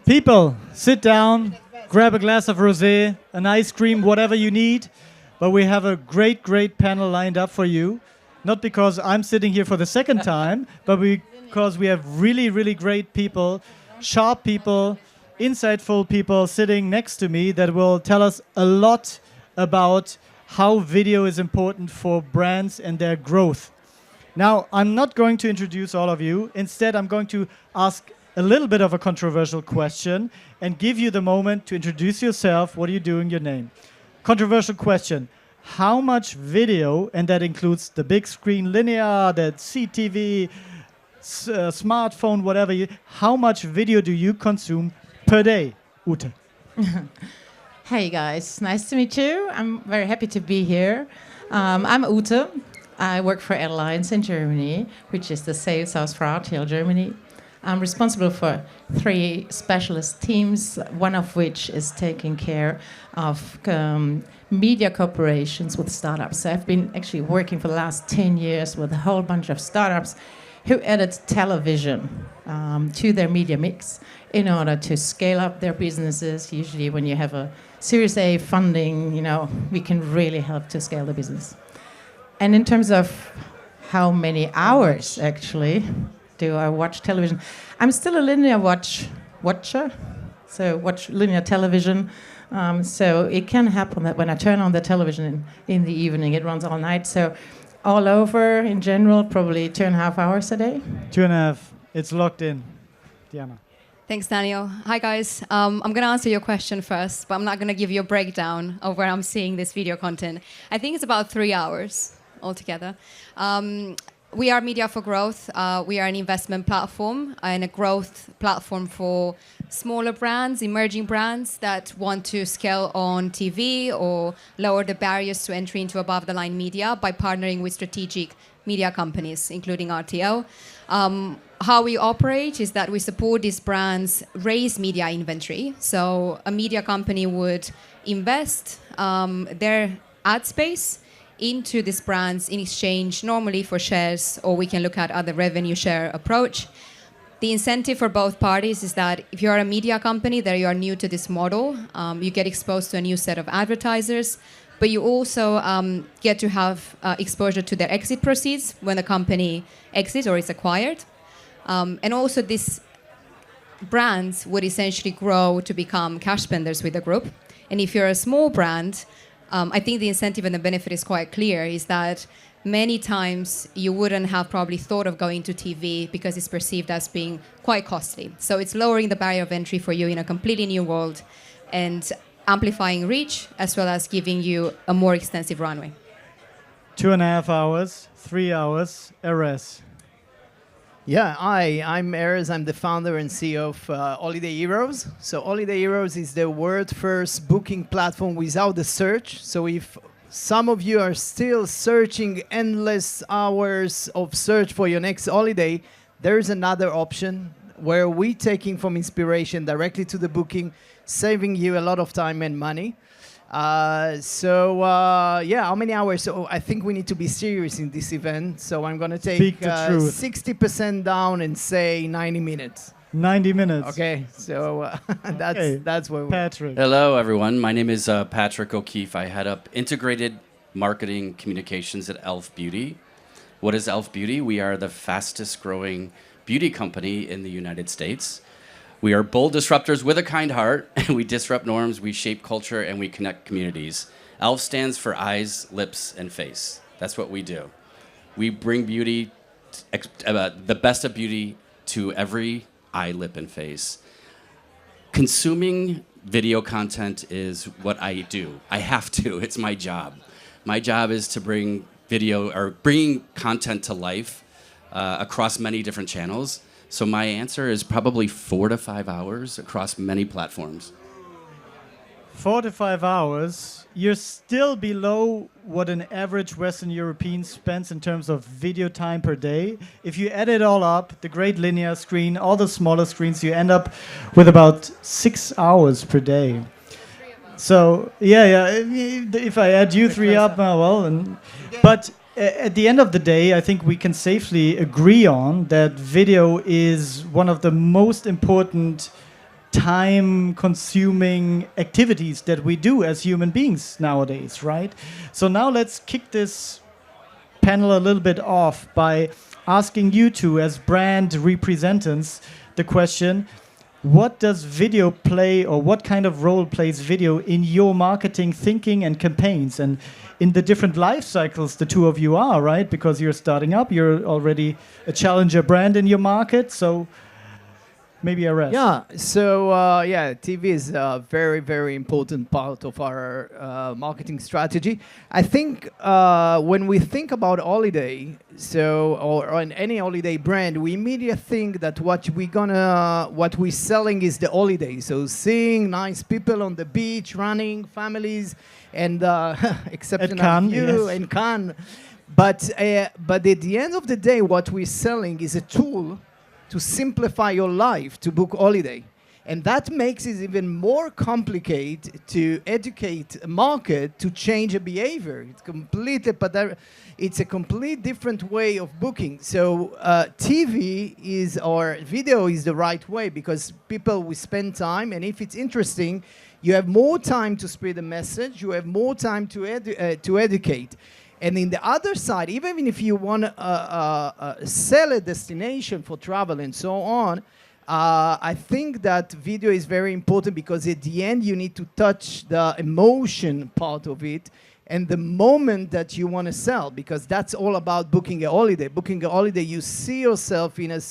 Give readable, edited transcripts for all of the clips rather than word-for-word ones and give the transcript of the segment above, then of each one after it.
People, sit down, grab a glass of rosé, an ice cream, whatever you need. But we have a great, great panel lined up for you. Not because I'm sitting here for the second time, but because we have really, really great people, sharp people, insightful people sitting next to me that will tell us a lot about how video is important for brands and their growth. Now, I'm not going to introduce all of you. Instead, I'm going to ask a little bit of a controversial question and give you the moment to introduce yourself. What are you doing? Your name. Controversial question. How much video, and that includes the big screen linear, the CTV, smartphone, whatever, how much video do you consume per day? Ute. Hey guys, nice to meet you. I'm very happy to be here. I'm Ute. I work for AdAlliance in Germany, which is the sales house for RTL Germany. I'm responsible for 3 specialist teams, one of which is taking care of media corporations with startups. So I've been actually working for the last 10 years with a whole bunch of startups who added television to their media mix in order to scale up their businesses. Usually when you have a Series A funding, we can really help to scale the business. And in terms of how many hours actually do I watch television? I'm still a linear watcher, so watch linear television. So it can happen that when I turn on the television in the evening, it runs all night. So all over, in general, probably 2.5 hours a day. 2.5. It's locked in. Diana. Thanks, Daniel. Hi, guys. I'm going to answer your question first, but I'm not going to give you a breakdown of where I'm seeing this video content. I think it's about 3 hours altogether. We are Media for Growth. We are an investment platform and a growth platform for smaller brands, emerging brands that want to scale on TV or lower the barriers to entry into above-the-line media by partnering with strategic media companies, including RTL. How we operate is that we support these brands raise media inventory. So a media company would invest their ad space into these brands in exchange normally for shares, or we can look at other revenue share approach. The incentive for both parties is that if you're a media company that you are new to this model, you get exposed to a new set of advertisers, but you also get to have exposure to their exit proceeds when the company exits or is acquired. And also these brands would essentially grow to become cash spenders with the group. And if you're a small brand, I think the incentive and the benefit is quite clear, is that many times you wouldn't have probably thought of going to TV because it's perceived as being quite costly. So it's lowering the barrier of entry for you in a completely new world and amplifying reach as well as giving you a more extensive runway. 2.5 hours, 3 hours, Erez. Yeah, I'm Erez. I'm the founder and CEO of Holiday Heroes. So Holiday Heroes is the world's first booking platform without the search. So if some of you are still searching endless hours of search for your next holiday, there's another option where we're taking from inspiration directly to the booking, saving you a lot of time and money. How many hours? So I think we need to be serious in this event. So I'm going to take 60% down and say 90 minutes. 90 minutes. Okay, so that's where we're... Patrick. Hello, everyone. My name is Patrick O'Keefe. I head up integrated marketing communications at E.L.F. Beauty. What is E.L.F. Beauty? We are the fastest growing beauty company in the United States. We are bold disruptors with a kind heart, and we disrupt norms, we shape culture, and we connect communities. E.L.F. stands for eyes, lips, and face. That's what we do. We bring beauty, the best of beauty, to every eye, lip, and face. Consuming video content is what I do. I have to. It's my job. My job is to bring video or bringing content to life across many different channels. So my answer is probably 4 to 5 hours across many platforms. 4 to 5 hours. You're still below what an average Western European spends in terms of video time per day. If you add it all up, the great linear screen, all the smaller screens, you end up with about 6 hours per day. So if I add you 3 up, but at the end of the day, I think we can safely agree on that video is one of the most important time-consuming activities that we do as human beings nowadays, right? So now let's kick this panel a little bit off by asking you two, as brand representatives, the question: what does video play, or what kind of role plays video in your marketing thinking and campaigns, and in the different life cycles the two of you are, right? Because you're starting up, you're already a challenger brand in your market, so maybe Erez. Yeah, so TV is a very, very important part of our marketing strategy. I think when we think about holiday, or on any holiday brand, we immediately think that what we're selling is the holiday. So seeing nice people on the beach, running, families, and exceptional view in Cannes. But at the end of the day, what we're selling is a tool to simplify your life, to book holiday. And that makes it even more complicated to educate a market to change a behavior. It's a complete different way of booking. So video is the right way, because people will spend time, and if it's interesting, you have more time to spread a message, you have more time to educate. And in the other side, even if you want to sell a destination for travel and so on, I think that video is very important, because at the end you need to touch the emotion part of it and the moment that you want to sell, because that's all about booking a holiday. Booking a holiday, you see yourself in a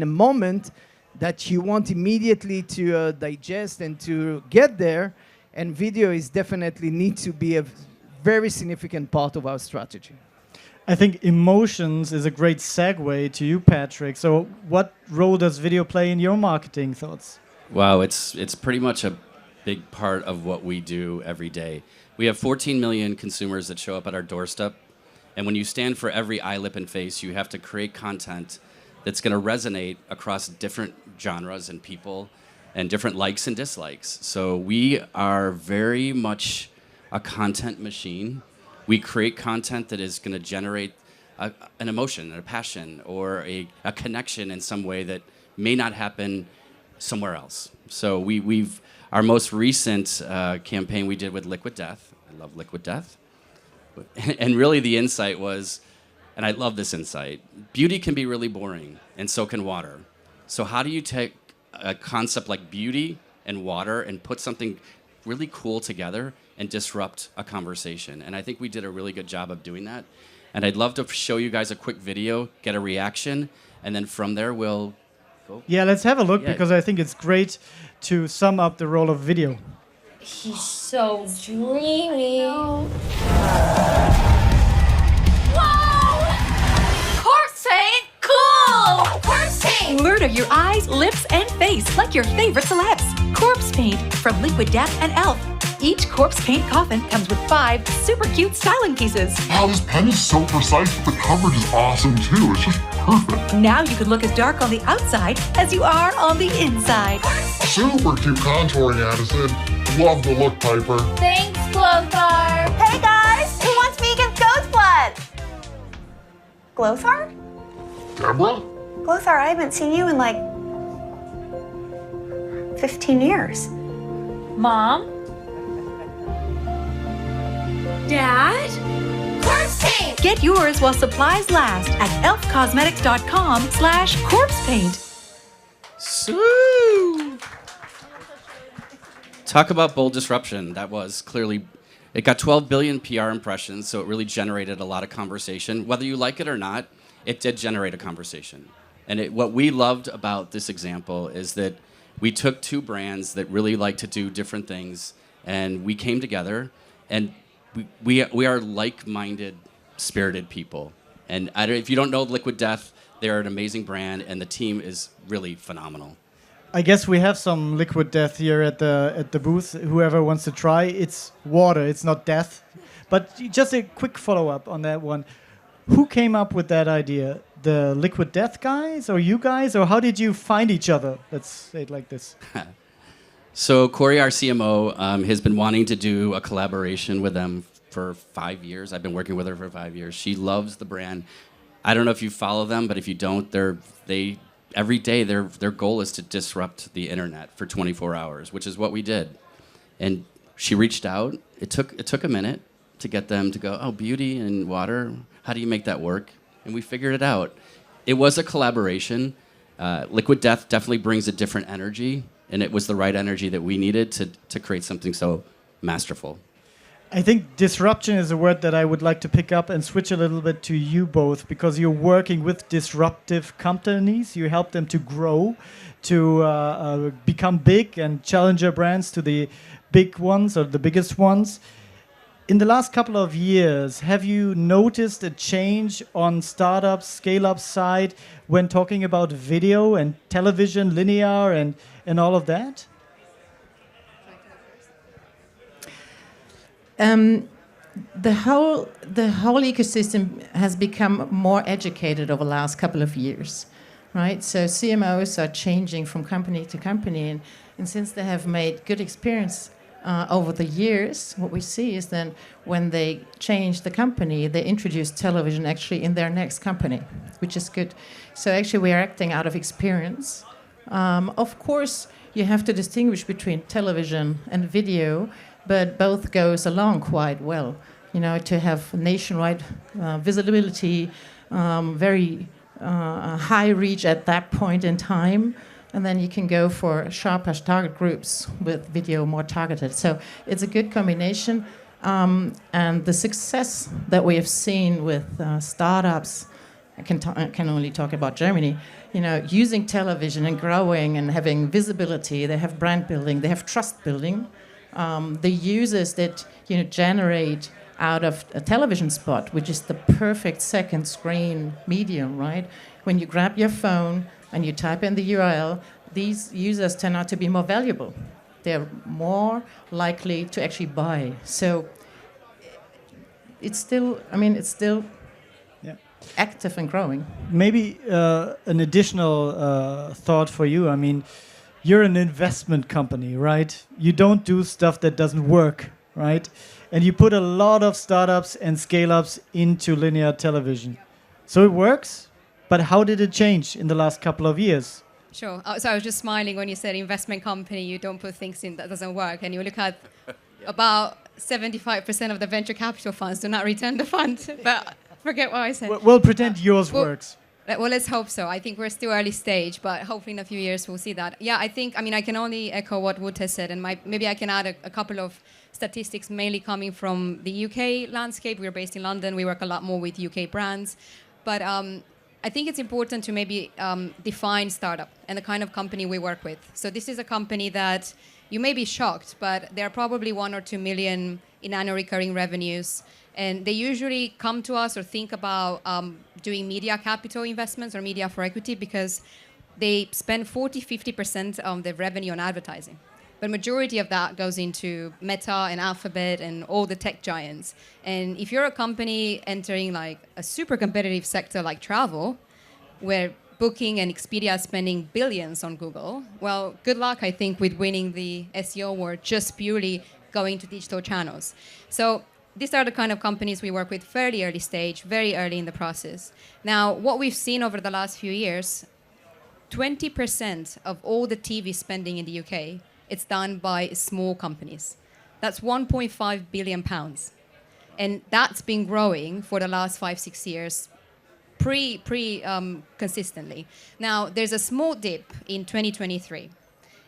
moment that you want immediately to digest and to get there, and video is definitely need to be a very significant part of our strategy. I think emotions is a great segue to you, Patrick. So what role does video play in your marketing thoughts? Wow, it's pretty much a big part of what we do every day. We have 14 million consumers that show up at our doorstep. And when you stand for every eye, lip, and face, you have to create content that's going to resonate across different genres and people and different likes and dislikes. So we are very much a content machine. We create content that is going to generate an emotion, a passion, or a connection in some way that may not happen somewhere else. So our most recent campaign we did with Liquid Death. I love Liquid Death. And really the insight was, and I love this insight, beauty can be really boring, and so can water. So how do you take a concept like beauty and water and put something really cool together and disrupt a conversation? And I think we did a really good job of doing that. And I'd love to show you guys a quick video, get a reaction, and then from there we'll go. Yeah, let's have a look, because I think it's great to sum up the role of video. He's so dreamy. Whoa! Corpse paint, cool! Corpse paint! Murder your eyes, lips, and face like your favorite celebs. Corpse paint from Liquid Death and E.L.F. Each corpse paint coffin comes with 5 super cute styling pieces. Wow, this pen is so precise, but the coverage is awesome too. It's just perfect. Now you could look as dark on the outside as you are on the inside. Super cute contouring, Addison. Love the look, Piper. Thanks, Glothar. Hey guys, who wants vegan goat blood? Glothar? Deborah? Glothar, I haven't seen you in like 15 years. Mom? Dad? Corpse paint! Get yours while supplies last at elfcosmetics.com/corpse paint. Talk about bold disruption. That was clearly, it got 12 billion PR impressions, so it really generated a lot of conversation. Whether you like it or not, it did generate a conversation. And what we loved about this example is that we took 2 brands that really like to do different things, and we came together, and we are like-minded, spirited people. And if you don't know Liquid Death, they're an amazing brand, and the team is really phenomenal. I guess we have some Liquid Death here at the booth. Whoever wants to try, it's water, it's not death. But just a quick follow-up on that one. Who came up with that idea? The Liquid Death guys, or you guys, or how did you find each other? Let's say it like this. So Corey, our CMO, has been wanting to do a collaboration with them for 5 years. I've been working with her for 5 years. She loves the brand. I don't know if you follow them, but if you don't, they every day their goal is to disrupt the internet for 24 hours, which is what we did. And she reached out. It took a minute to get them to go, oh, beauty and water, how do you make that work? And we figured it out. It was a collaboration. Liquid Death definitely brings a different energy, and it was the right energy that we needed to create something so masterful. I think disruption is a word that I would like to pick up and switch a little bit to you both, because you're working with disruptive companies. You help them to grow, to become big and challenger brands to the big ones or the biggest ones. In the last couple of years, have you noticed a change on startups, scale-up side when talking about video and television, linear and all of that? The whole ecosystem has become more educated over the last couple of years, right? So CMOs are changing from company to company, and since they have made good experience over the years, what we see is then when they change the company, they introduce television actually in their next company, which is good. So actually we are acting out of experience. Of course, you have to distinguish between television and video, but both goes along quite well. You know, to have nationwide visibility, very high reach at that point in time, and then you can go for sharper target groups with video more targeted. So it's a good combination, and the success that we have seen with startups, I can only talk about Germany, you know, using television and growing and having visibility. They have brand building, they have trust building. The users that generate out of a television spot, which is the perfect second screen medium, right? When you grab your phone and you type in the URL, these users turn out to be more valuable. They're more likely to actually buy. So it's still active and growing. Maybe an additional thought for you. I mean, you're an investment company, right? You don't do stuff that doesn't work, right? And you put a lot of startups and scale-ups into linear television. So it works, but how did it change in the last couple of years? Sure. So I was just smiling when you said investment company, you don't put things in that doesn't work. And you look at about 75% of the venture capital funds do not return the fund. But forget what I said. Well, pretend yours works. Well, let's hope so. I think we're still early stage, but hopefully in a few years we'll see that. Yeah, I can only echo what Wout has said, and maybe I can add a couple of statistics, mainly coming from the UK landscape. We're based in London. We work a lot more with UK brands. But I think it's important to maybe define startup and the kind of company we work with. So this is a company that you may be shocked, but they're probably 1 or 2 million in annual recurring revenues. And they usually come to us or think about doing media capital investments or media for equity because they spend 40-50% of their revenue on advertising. But majority of that goes into Meta and Alphabet and all the tech giants. And if you're a company entering like a super competitive sector like travel, where Booking and Expedia are spending billions on Google, well, good luck, I think, with winning the SEO award just purely going to digital channels. So these are the kind of companies we work with fairly early stage, very early in the process. Now, what we've seen over the last few years, 20% of all the TV spending in the UK, it's done by small companies. That's 1.5 billion pounds. And that's been growing for the last 5-6 years consistently. Now, there's a small dip in 2023.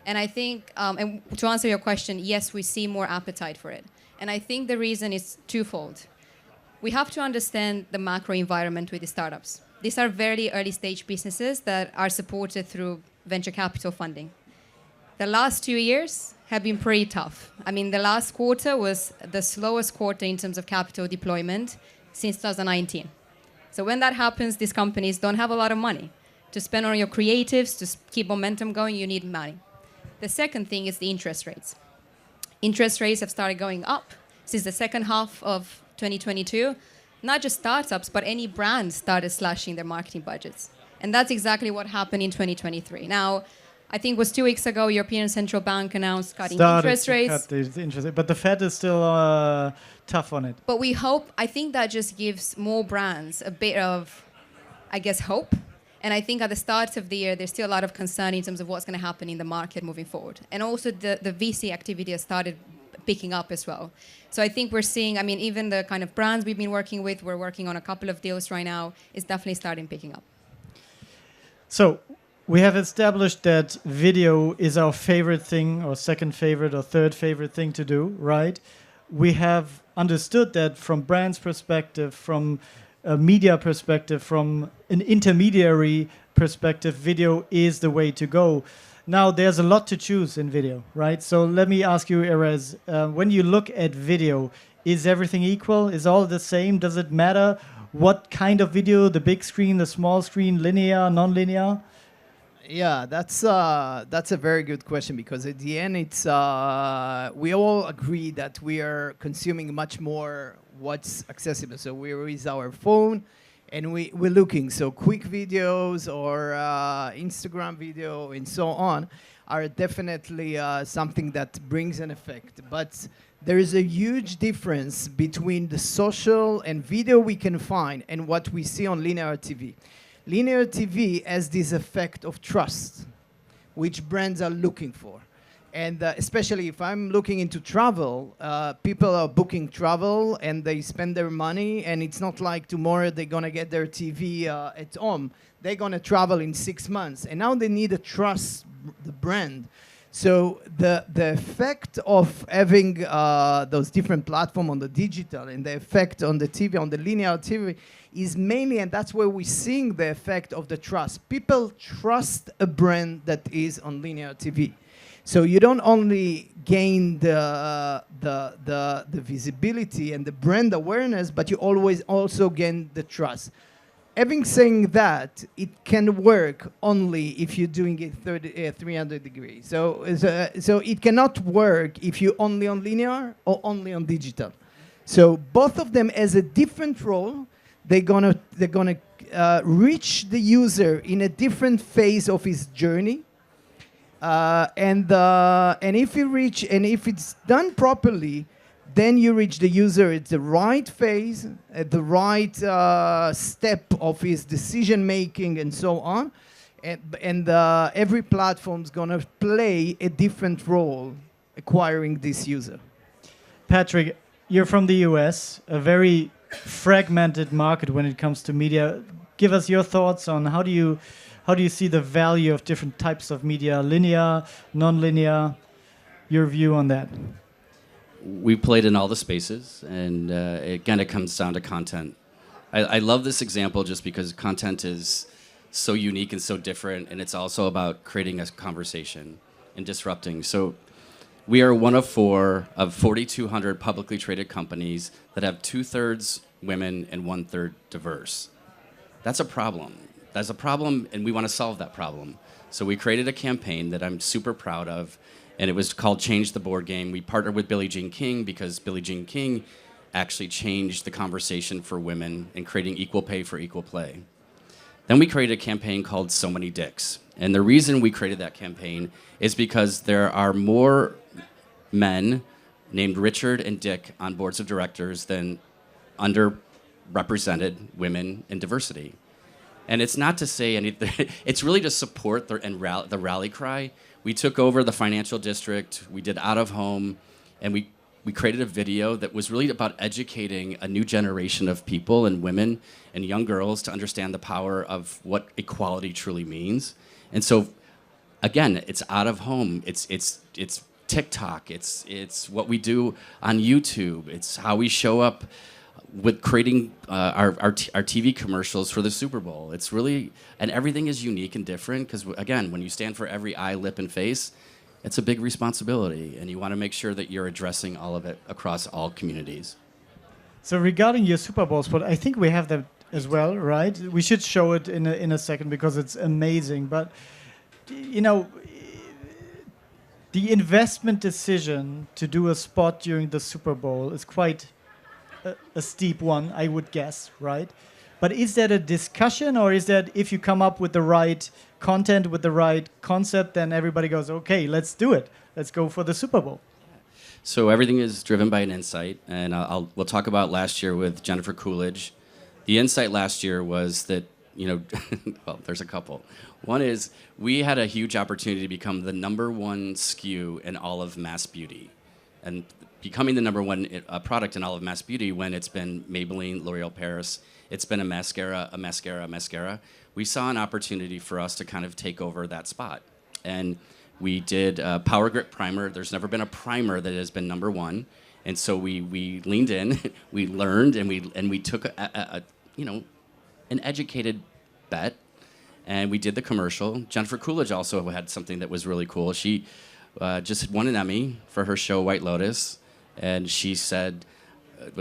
And I think, and to answer your question, yes, we see more appetite for it. And I think the reason is twofold. We have to understand the macro environment with the startups. These are very early stage businesses that are supported through venture capital funding. The last 2 years have been pretty tough. I mean, the last quarter was the slowest quarter in terms of capital deployment since 2019. So when that happens, these companies don't have a lot of money. To spend on your creatives, to keep momentum going, you need money. The second thing is the interest rates. Interest rates have started going up since the second half of 2022. Not just startups, but any brands started slashing their marketing budgets. And that's exactly what happened in 2023. Now, I think it was 2 weeks ago, European Central Bank announced cutting interest rates. But the Fed is still tough on it. But we hope, I think that just gives more brands a bit of, I guess, hope. And I think at the start of the year, there's still a lot of concern in terms of what's going to happen in the market moving forward. And also the VC activity has started picking up as well. So I think we're seeing, I mean, even the kind of brands we've been working with, we're working on a couple of deals right now, is definitely starting picking up. So we have established that video is our favorite thing, or second favorite, or third favorite thing to do, right? We have understood that from brands' perspective, from a media perspective, from an intermediary perspective, video is the way to go. Now, there's a lot to choose in video, right? So let me ask you, Erez, when you look at video, is everything equal? Is all the same? Does it matter what kind of video, the big screen, the small screen, linear, non-linear? Yeah, that's a very good question, because at the end, it's we all agree that we are consuming much more what's accessible. So we use our phone, and we're looking. So quick videos or Instagram video and so on are definitely something that brings an effect. But there is a huge difference between the social and video we can find and what we see on linear TV. Linear TV has this effect of trust, which brands are looking for. And especially if I'm looking into travel, people are booking travel and they spend their money, and it's not like tomorrow they're going to get their TV at home. They're going to travel in 6 months. And now they need to trust the brand. So the effect of having those different platforms on the digital and the effect on the TV, on the linear TV, is mainly, and that's where we're seeing the effect of the trust. People trust a brand that is on linear TV. So you don't only gain the visibility and the brand awareness, but you always also gain the trust. Having saying that, it can work only if you're doing it 300 degrees. So it cannot work if you're only on linear or only on digital. So both of them has a different role. They're gonna reach the user in a different phase of his journey. And if it's done properly, then you reach the user at the right phase, at the right step of his decision making, and so on. And every platform is gonna play a different role acquiring this user. Patrick, you're from the US, a very fragmented market when it comes to media. Give us your thoughts on how do you see the value of different types of media, linear, non-linear, your view on that? We played in all the spaces, and again, it comes down to content. I love this example just because content is so unique and so different, and it's also about creating a conversation and disrupting. So we are one of 4 of 4,200 publicly traded companies that have 2/3 women and 1/3 diverse. That's a problem. That's a problem, and we want to solve that problem. So we created a campaign that I'm super proud of, and it was called Change the Board Game. We partnered with Billie Jean King because Billie Jean King actually changed the conversation for women in creating equal pay for equal play. Then we created a campaign called So Many Dicks. And the reason we created that campaign is because there are more men named Richard and Dick on boards of directors than underrepresented women in diversity. And it's not to say anything, it's really to support the rally cry. We took over the financial district, we did out of home, and we created a video that was really about educating a new generation of people and women and young girls to understand the power of what equality truly means. And so, again, it's out of home, it's TikTok, it's what we do on YouTube, it's how we show up with creating our TV commercials for the Super Bowl. It's really, and everything is unique and different because, again, when you stand for every eye, lip, and face, it's a big responsibility, and you want to make sure that you're addressing all of it across all communities. So regarding your Super Bowl spot, I think we have that as well, right? We should show it in a second because it's amazing. But, you know, the investment decision to do a spot during the Super Bowl is quite a steep one, I would guess, right? But is that a discussion, or is that if you come up with the right content, with the right concept, then everybody goes, okay, let's do it. Let's go for the Super Bowl. So everything is driven by an insight, and we'll talk about last year with Jennifer Coolidge. The insight last year was that, well, there's a couple. One is we had a huge opportunity to become the #1 SKU in all of mass beauty. And becoming the #1 product in all of mass beauty when it's been Maybelline, L'Oreal Paris, it's been a mascara. We saw an opportunity for us to kind of take over that spot. And we did a Power Grip Primer. There's never been a primer that has been #1. And so we leaned in, we learned, and we took an educated bet, and we did the commercial. Jennifer Coolidge also had something that was really cool. She just won an Emmy for her show White Lotus, and she said,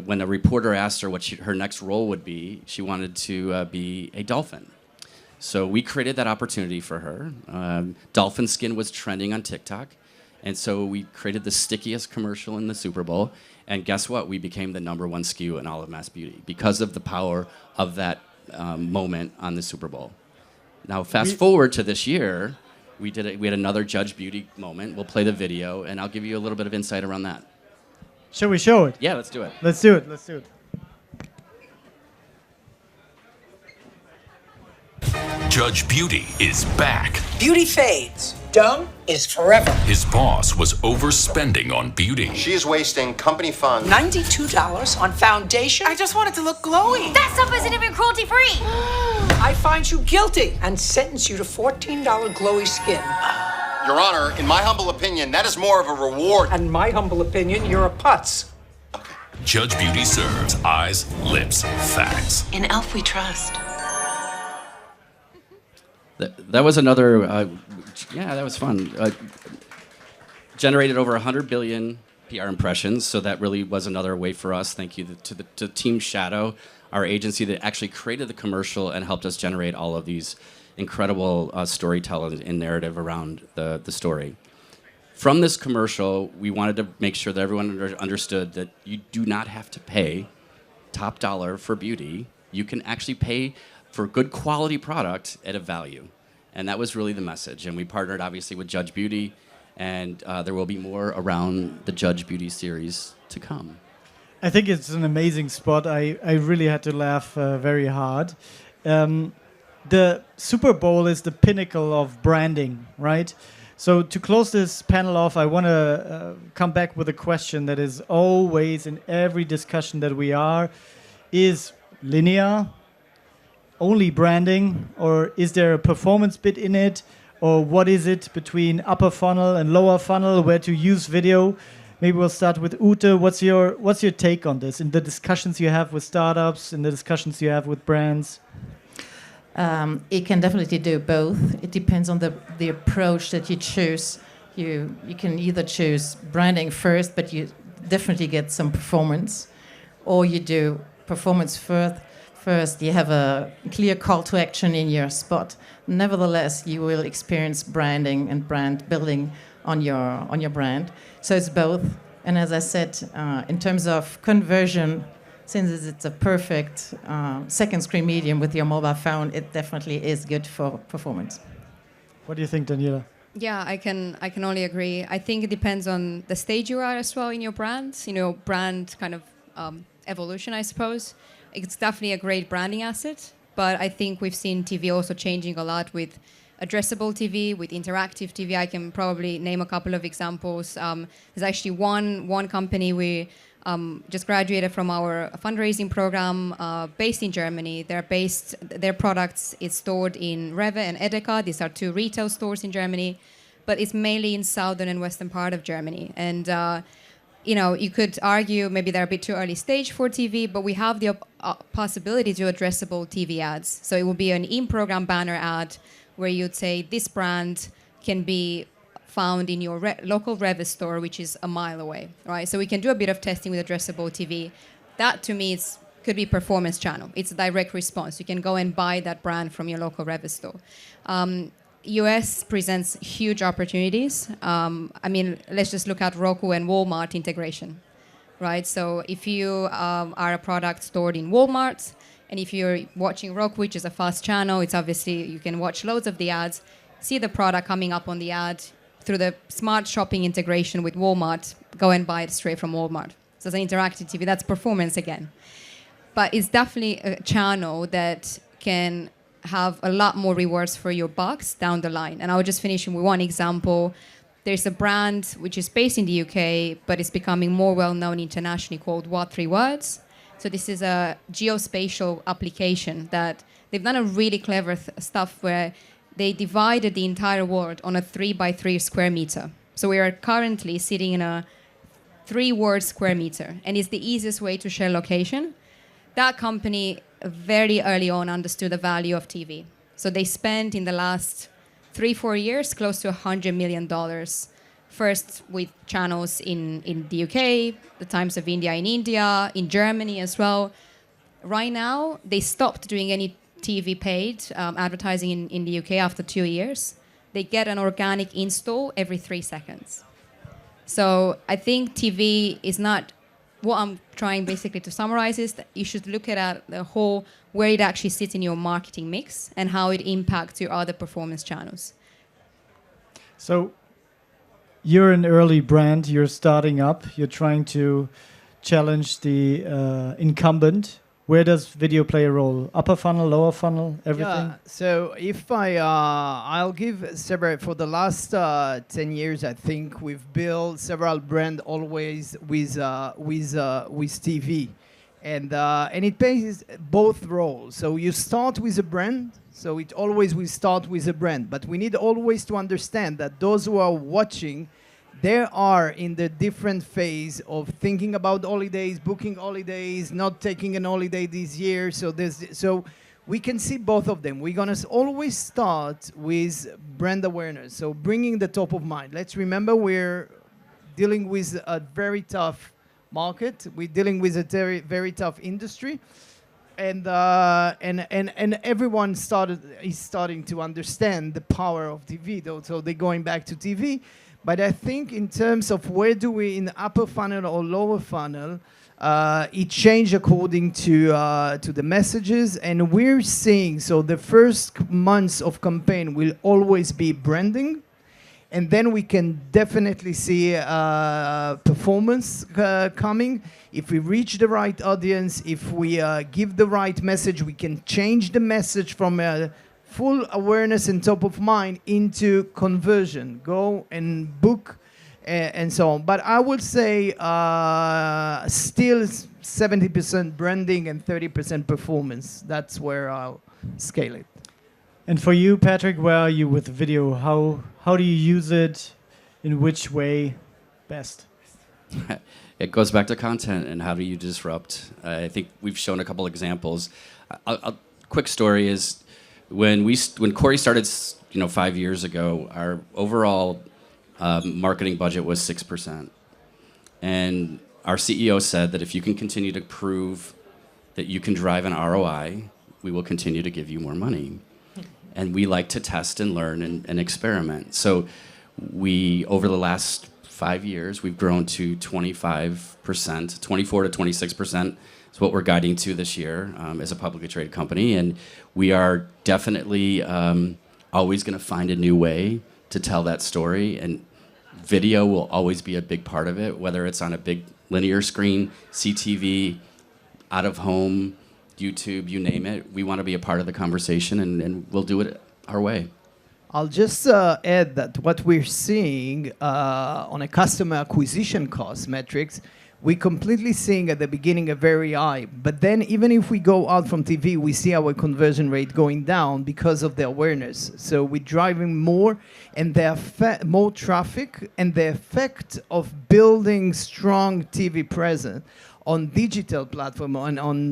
when a reporter asked her what her next role would be, she wanted to be a dolphin. So we created that opportunity for her. Dolphin skin was trending on TikTok, and so we created the stickiest commercial in the Super Bowl, and guess what? We became the #1 SKU in all of mass beauty because of the power of that moment on the Super Bowl. Now, fast forward to this year, we had another Judge Beauty moment. We'll play the video, and I'll give you a little bit of insight around that. Shall we show it? Yeah, let's do it. Let's do it. Judge Beauty is back. Beauty fades. Dumb is forever. His boss was overspending on beauty. She is wasting company funds. $92 on foundation? I just wanted to look glowy. That stuff isn't even cruelty-free. I find you guilty and sentence you to $14 glowy skin. Your Honor, in my humble opinion, that is more of a reward. And my humble opinion, you're a putz. Judge Beauty serves eyes, lips, facts. In E.L.F. we trust. That was another, that was fun. Generated over 100 billion PR impressions, so that really was another way for us. Thank you to Team Shadow, our agency that actually created the commercial and helped us generate all of these incredible storytelling and narrative around the story. From this commercial, we wanted to make sure that everyone understood that you do not have to pay top dollar for beauty. You can actually pay for good quality product at a value. And that was really the message. And we partnered obviously with Judge Beauty, and there will be more around the Judge Beauty series to come. I think it's an amazing spot. I really had to laugh very hard. The Super Bowl is the pinnacle of branding, right? So to close this panel off, I want to come back with a question that is always in every discussion that we are. Is linear only branding, or is there a performance bit in it, or what is it between upper funnel and lower funnel, where to use video? Maybe we'll start with Ute. What's your take on this in the discussions you have with startups, in the discussions you have with brands? It can definitely do both. It depends on the approach that you choose. You can either choose branding first, but you definitely get some performance, or you do performance first. You have a clear call to action in your spot. Nevertheless, you will experience branding and brand building on your brand. So it's both. And as I said, in terms of conversion, since it's a perfect second screen medium with your mobile phone, it definitely is good for performance. What do you think, Daniela? Yeah, I can only agree. I think it depends on the stage you are as well in your brand. Brand kind of evolution, I suppose. It's definitely a great branding asset, but I think we've seen TV also changing a lot with addressable TV, with interactive TV. I can probably name a couple of examples. There's actually one company we just graduated from our fundraising program based in Germany. Their products is stored in Rewe and Edeka. These are two retail stores in Germany, but it's mainly in southern and western part of Germany. And you could argue maybe they're a bit too early stage for TV, but we have the possibility to do addressable TV ads. So it will be an in-program banner ad where you'd say this brand can be found in your local Rewe store, which is a mile away, right? So we can do a bit of testing with addressable TV. That to me could be performance channel. It's a direct response. You can go and buy that brand from your local Rewe store. US presents huge opportunities. Let's just look at Roku and Walmart integration, right? So if you are a product stored in Walmart, and if you're watching Roku, which is a fast channel, it's obviously, you can watch loads of the ads, see the product coming up on the ad through the smart shopping integration with Walmart, go and buy it straight from Walmart. So it's an interactive TV, that's performance again. But it's definitely a channel that can have a lot more rewards for your bucks down the line. And I'll just finish with one example. There's a brand which is based in the UK, but it's becoming more well-known internationally, called What 3 Words. So this is a geospatial application that they've done a really clever stuff where they divided the entire world on a 3x3 square meter. So we are currently sitting in a 3-word square meter, and it's the easiest way to share location. That company very early on understood the value of TV. So they spent in the last 3-4 years close to $100 million. First with channels in the UK, the Times of India in India, in Germany as well. Right now, they stopped doing any TV paid advertising in the UK after 2 years. They get an organic install every 3 seconds. So I think TV is not, what I'm trying basically to summarize is that you should look at the whole, where it actually sits in your marketing mix and how it impacts your other performance channels. So you're an early brand, you're starting up, you're trying to challenge the incumbent. Where does video play a role? Upper funnel, lower funnel, everything? Yeah, so if I'll give several, for the last 10 years, I think we've built several brands always with TV. And it plays both roles. So you start with a brand, so it always will start with a brand. But we need always to understand that those who are watching, they are in the different phase of thinking about holidays, booking holidays, not taking an holiday this year. So we can see both of them. We're gonna always start with brand awareness. So bringing the top of mind. Let's remember we're dealing with a very tough market. We're dealing with a very, very tough industry. And everyone is starting to understand the power of TV, though. So they're going back to TV. But I think in terms of where do we in the upper funnel or lower funnel, it changed according to the messages. And we're seeing, so the first months of campaign will always be branding. And then we can definitely see performance coming. If we reach the right audience, if we give the right message, we can change the message from full awareness and top of mind into conversion. Go and book and so on. But I would say still 70% branding and 30% performance. That's where I'll scale it. And for you, Patrick, where are you with video? How do you use it? In which way best? It goes back to content and how do you disrupt. I think we've shown a couple examples. A quick story is when Corey started 5 years ago, our overall marketing budget was 6%. And our CEO said that if you can continue to prove that you can drive an ROI, we will continue to give you more money. And we like to test and learn and experiment. So over the last 5 years, we've grown to 25%, 24 to 26% is what we're guiding to this year as a publicly traded company. And we are definitely always going to find a new way to tell that story. And video will always be a big part of it, whether it's on a big linear screen, CTV, out of home, YouTube, you name it. We want to be a part of the conversation, and we'll do it our way. I'll just add that what we're seeing on a customer acquisition cost metrics, we're completely seeing at the beginning a very high. But then even if we go out from TV, we see our conversion rate going down because of the awareness. So we're driving more and more traffic, and the effect of building strong TV presence on digital platform on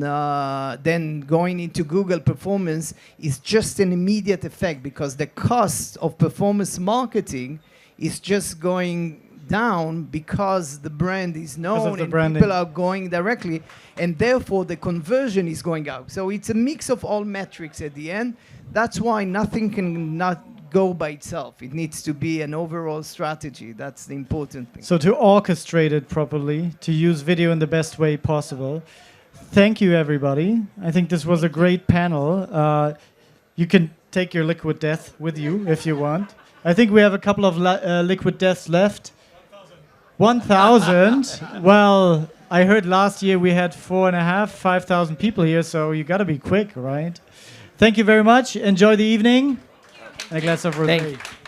then going into Google performance is just an immediate effect, because the cost of performance marketing is just going down because the brand is known and people are going directly, and therefore the conversion is going up. So it's a mix of all metrics at the end. That's why nothing can not go by itself. It needs to be an overall strategy. That's the important thing. So to orchestrate it properly, to use video in the best way possible. Thank you, everybody. I think this was a great panel. You can take your liquid death with you if you want. I think we have a couple of liquid deaths left. 1,000. Well, I heard last year we had 4,500, 5,000 people here, so you got to be quick, right? Thank you very much. Enjoy the evening. And a glass of rosé. Thank you.